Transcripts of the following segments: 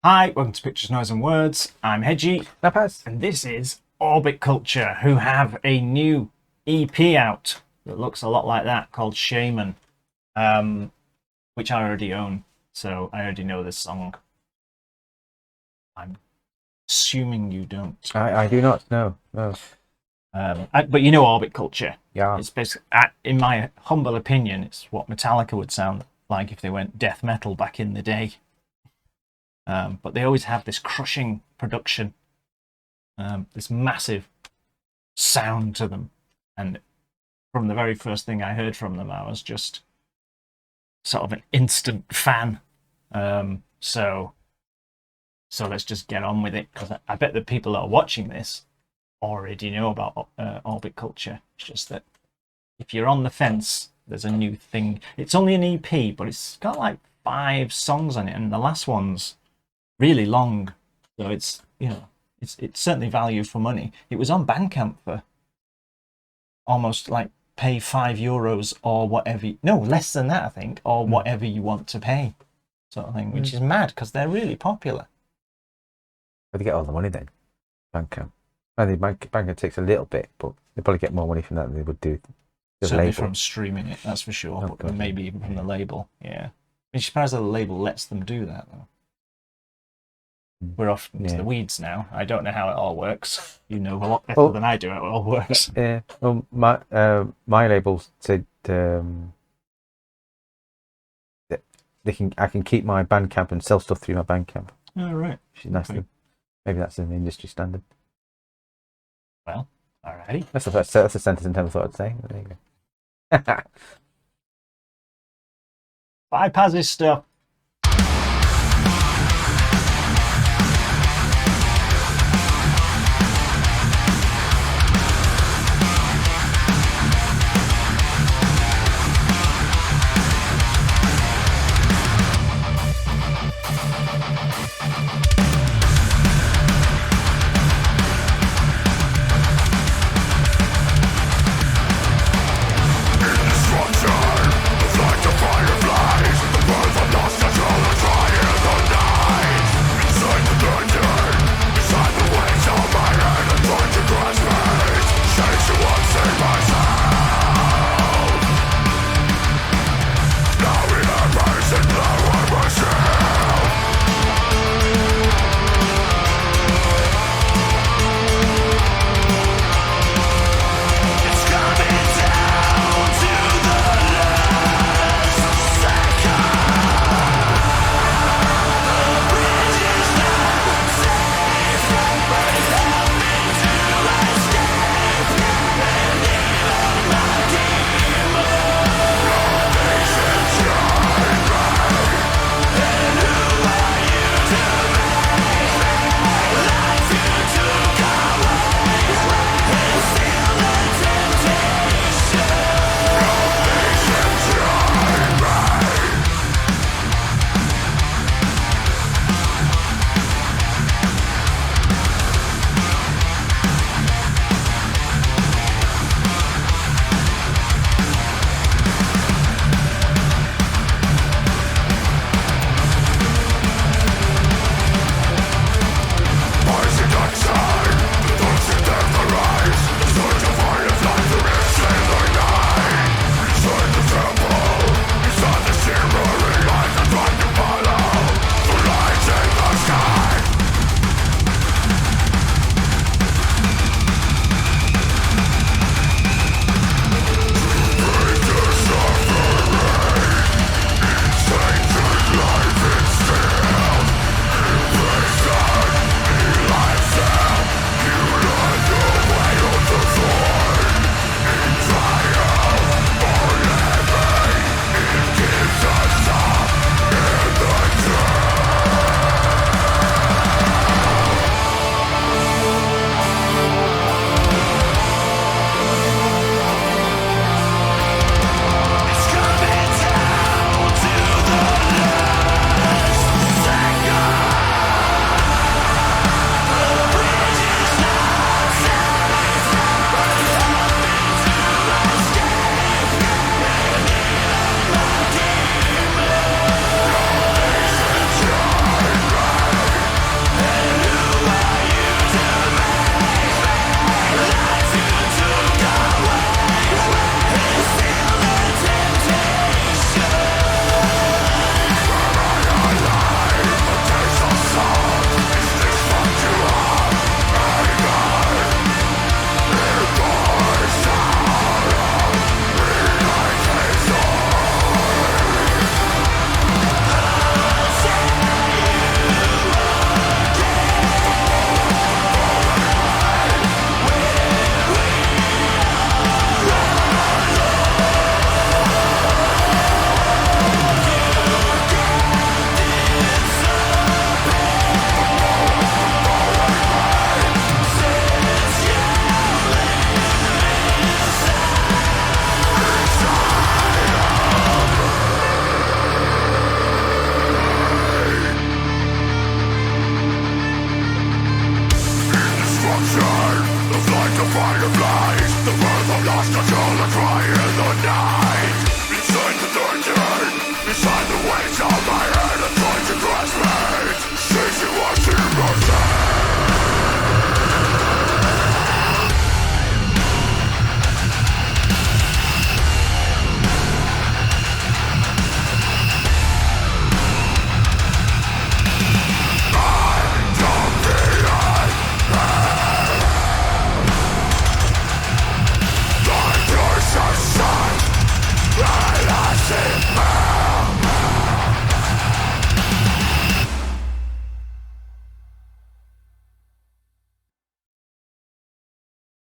Hi, welcome to Pictures, Noise and Words. I'm Hedgy, No, Paz. and this is Orbit Culture, who have a new EP out that looks a lot like that called Shaman, which I already own, so I already know this song. I'm assuming you don't. I do not know. No. But you know Orbit Culture. Yeah. It's basically, in my humble opinion, it's what Metallica would sound like if they went death metal back in the day. But they always have this crushing production, this massive sound to them. And from the very first thing I heard from them, I was just sort of an instant fan. So let's just get on with it, because I bet that people that are watching this already know about Orbit Culture. It's just that if you're on the fence, there's a new thing. It's only an EP, but it's got like 5 songs on it, and the last one's really long, so it's it's certainly value for money. It was on Bandcamp for almost like pay €5 or whatever. No, less than that, I think, or whatever you want to pay, sort of thing, which is mad because they're really popular. Where do they get all the money then? Bandcamp. I think Bandcamp takes a little bit, but they probably get more money from that than they would do the Certainly label. from streaming it, that's for sure. Oh, but God. maybe even from the label. Yeah, I'm surprised that the label lets them do that though. We're off into the weeds now. I don't know how it all works. You know a lot better than I do how it all works. Yeah. Well, my label said that I can keep my Bandcamp and sell stuff through my Bandcamp. Oh, right. Which is nice. Okay. Maybe that's an industry standard. Well, alrighty. That's a sentence I never thought I'd say. But there you go. Bye, Paz's stuff. Fireflies, the words are not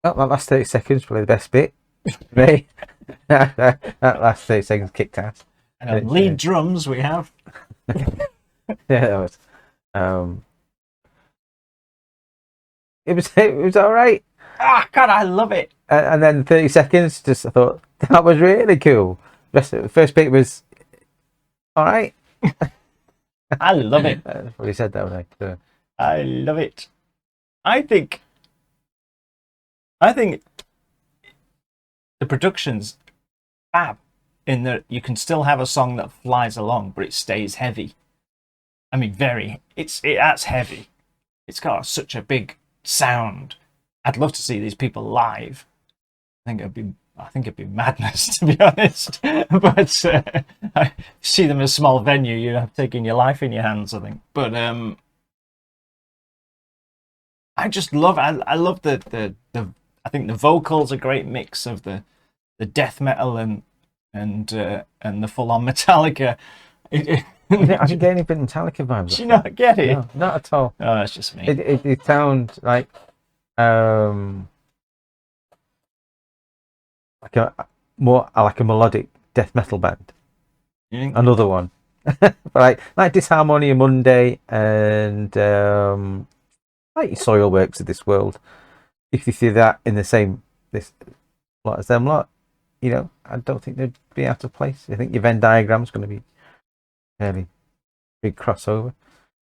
Oh, that last 30 seconds probably the best bit. Me. That last 30 seconds kicked ass. And on lead drums we have. Yeah, that was. It was all right. Ah, God, I love it. And then 30 seconds, I thought that was really cool. The first bit was all right. I love it. That's what he said that way. So. I love it. I think the production's fab in that you can still have a song that flies along, but it stays heavy. I mean, that's heavy. It's got such a big sound. I'd love to see these people live. I think it'd be madness, to be honest. But I see them as a small venue. You have taking your life in your hands, I think. But I just love. I love the. I think the vocals are a great mix of the death metal and the full on Metallica. I didn't get any bit Metallica vibes. Did you not get it? No, not at all. Oh, that's just me. It sounds like like a melodic death metal band. Another one, but like Disharmonia Monday and like Soilworks of this world. If you see that in the same this lot as them lot, I don't think they'd be out of place. I think your Venn diagram's going to be fairly big crossover.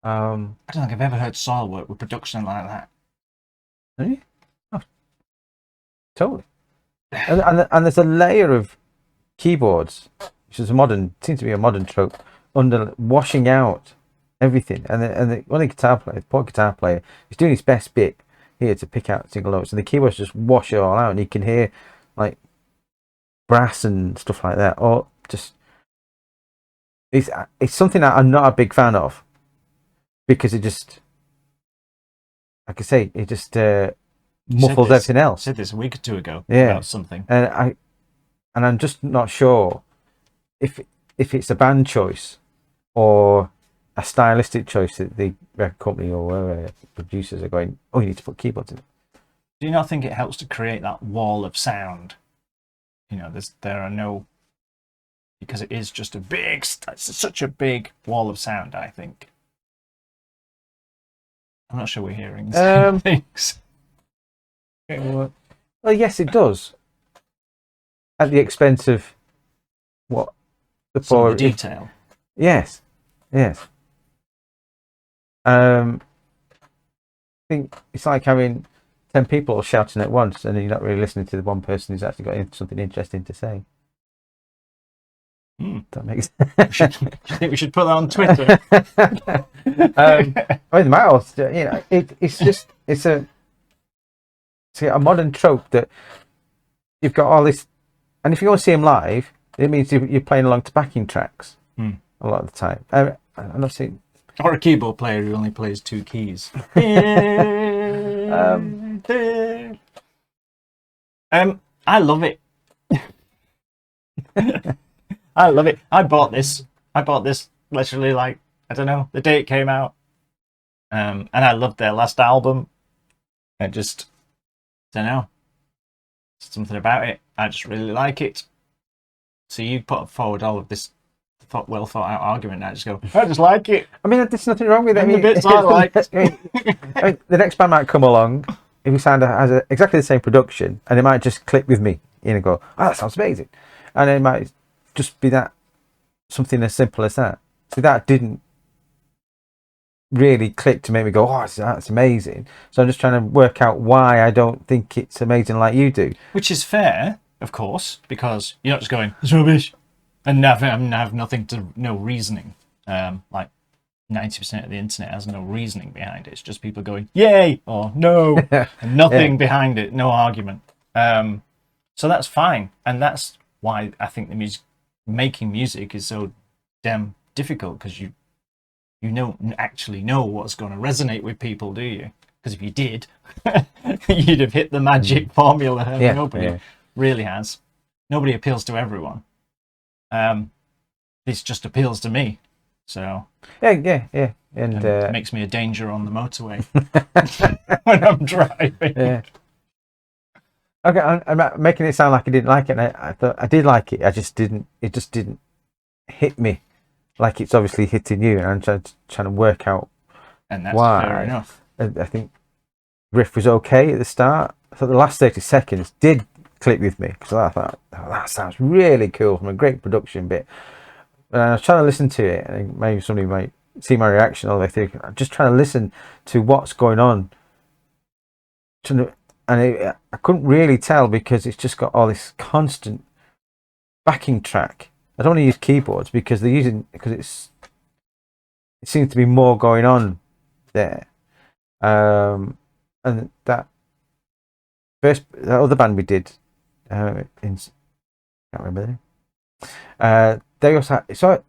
I don't think I've ever heard Soilwork with production like that. Have you? Oh, totally. And there's a layer of keyboards, which is seems to be a modern trope, under washing out everything. And one of the poor guitar player, is doing his best bit here to pick out single notes, and the keyboards just wash it all out, and you can hear like brass and stuff like that. Or just it's something that I'm not a big fan of, because it just, like I say, it just muffles everything else. I said this a week or two ago about something, and I'm just not sure if it's a band choice or a stylistic choice that the record company or whatever producers are going, oh, you need to put keyboards in it. Do you not think it helps to create that wall of sound? There are no, because it is just it's such a big wall of sound. I think. I'm not sure we're hearing the same things. Well, yes, it does. At the expense of what the detail. Yes. I think it's like having 10 people shouting at once, and you're not really listening to the one person who's actually got something interesting to say. That makes sense. Do you think we should put that on Twitter? I mean, Miles, it's a modern trope that you've got all this, and if you go and see him live, it means you're playing along to backing tracks a lot of the time. I'm not saying. Or a keyboard player who only plays 2 keys. I love it. I love it. I bought this literally, like, I don't know, the day it came out. And I loved their last album. I just don't know. Something about it. I just really like it. So you put forward all of this well thought out argument. I just go, I just like it. I mean, there's nothing wrong with it. The bits I like. The next band might come along who has exactly the same production, and it might just click with me. Go, oh, that sounds amazing, and it might just be something as simple as that. So that didn't really click to make me go, oh, that's amazing. So I'm just trying to work out why I don't think it's amazing like you do. Which is fair, of course, because you're not just going, it's rubbish, and have no reasoning. Like 90% of the internet has no reasoning behind it. It's just people going, yay, or no, and nothing behind it, no argument. So that's fine. And that's why I think making music is so damn difficult, because you don't actually know what's going to resonate with people, do you? Because if you did, you'd have hit the magic formula, and nobody really has. Nobody appeals to everyone. This just appeals to me. So yeah, and it makes me a danger on the motorway when I'm driving. Yeah. Okay, I'm making it sound like I didn't like it. And I thought I did like it. I just didn't. It just didn't hit me like it's obviously hitting you. And I'm trying to work out And that's why. fair enough. I think riff was okay at the start. I thought the last 30 seconds did click with me because I thought, oh, that sounds really cool from a great production bit. And I was trying to listen to it, and maybe somebody might see my reaction all the way through. I'm just trying to listen to what's going on. And I couldn't really tell because it's just got all this constant backing track. I don't want to use keyboards because it seems to be more going on there. And that other band we did, I can't remember they also had, it's all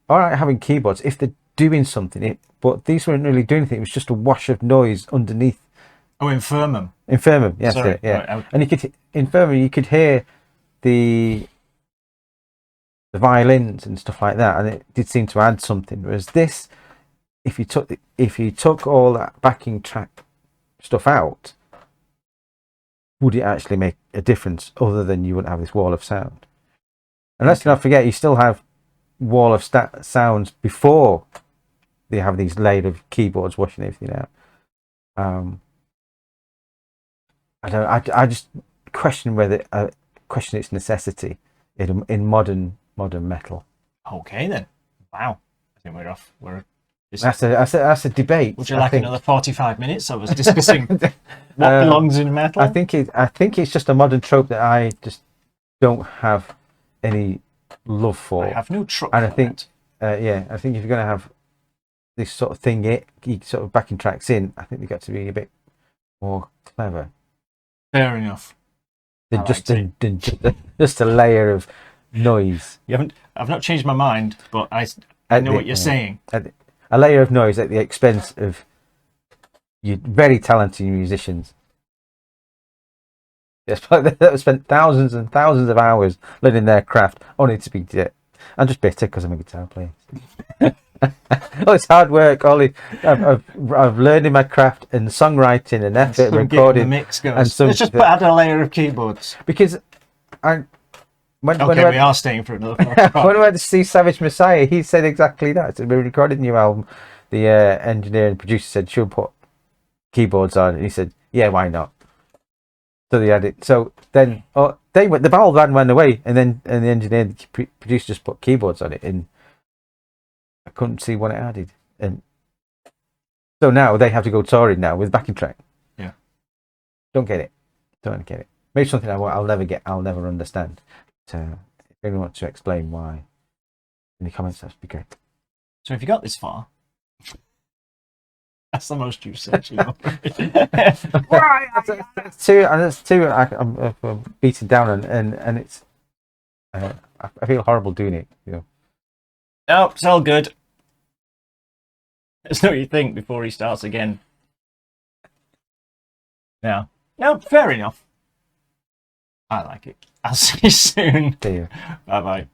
right having keyboards if they're doing something, but these weren't really doing anything. It was just a wash of noise underneath. Oh, Infirmum. Infirmum, yes, Sorry. yeah. Right, and you could hear the violins and stuff like that, and it did seem to add something. Whereas this, if you took all that backing track stuff out, would it actually make a difference other than you wouldn't have this wall of sound? And let's not forget, you still have wall of sounds before they have these layered of keyboards washing everything out. I just question its necessity in modern metal. Okay then. Wow. I think we're off. That's a debate. Would you like another 45 minutes of us discussing what belongs in metal? I think it's just a modern trope that I just don't have any love for. I have no truck. And I think, I think if you're going to have this sort of thing, sort of backing tracks in, I think they've got to be a bit more clever. Fair enough. Than just a layer of noise. I've not changed my mind, but I know what you're saying. A layer of noise at the expense of you very talented musicians. That have spent thousands and thousands of hours learning their craft, only to be. I'm just bitter because I'm a guitar player. All this hard work, I've learned my craft and songwriting and effort and recording. The mix goes. Let's just add a layer of keyboards. Because we are staying for another. When I went to see Savage Messiah, he said exactly that. So we recorded a new album. The engineer and producer said, "Should put keyboards on?" And he said, "Yeah, why not?" So they had it. So then the whole band went away, and the engineer and the producer just put keyboards on it, and I couldn't see what it added. And so now they have to go touring now with backing track. Yeah, don't get it. Maybe something I'll never get. I'll never understand. If anyone wants to explain why, in the comments, that'd be great. So if you got this far, that's the most you've said. That's two. I'm beaten down, and it's. I feel horrible doing it. No, it's all good. Let's know what you think before he starts again. Yeah. No, fair enough. I like it. I'll see you soon. See you. Bye bye.